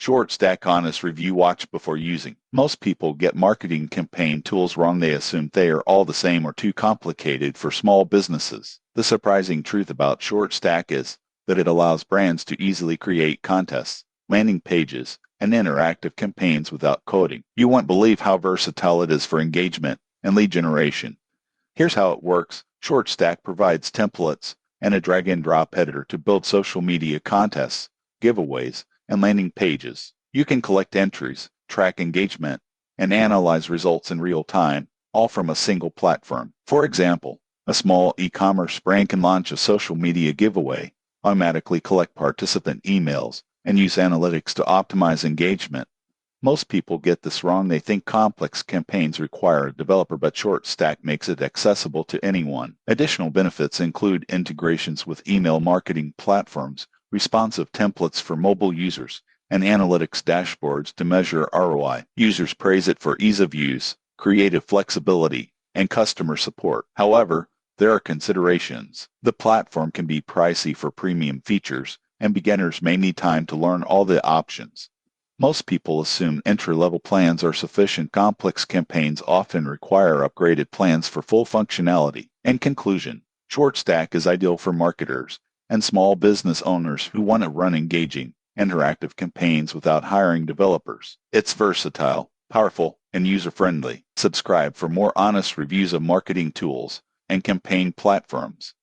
Short Stack Honest Review. Watch before using. Most people get marketing campaign tools wrong. They assume they are all the same or too complicated for small businesses. The surprising truth about Short Stack is that it allows brands to easily create contests, landing pages, and interactive campaigns without coding. You won't believe how versatile it is for engagement and lead generation. Here's how it works. Short Stack provides templates and a drag-and-drop editor to build social media contests, giveaways, and landing pages. You can collect entries, track engagement, and analyze results in real time, all from a single platform. For example, a small e-commerce brand can launch a social media giveaway, automatically collect participant emails, and use analytics to optimize engagement. Most people get this wrong. They think complex campaigns require a developer, but Short Stack makes it accessible to anyone. Additional benefits include integrations with email marketing platforms, responsive templates for mobile users, and analytics dashboards to measure ROI. Users praise it for ease of use, creative flexibility, and customer support. However, there are considerations. The platform can be pricey for premium features, and beginners may need time to learn all the options. Most people assume entry-level plans are sufficient. Complex campaigns often require upgraded plans for full functionality. In conclusion, Short Stack is ideal for marketers and small business owners who want to run engaging, interactive campaigns without hiring developers. It's versatile, powerful, and user-friendly. Subscribe for more honest reviews of marketing tools and campaign platforms.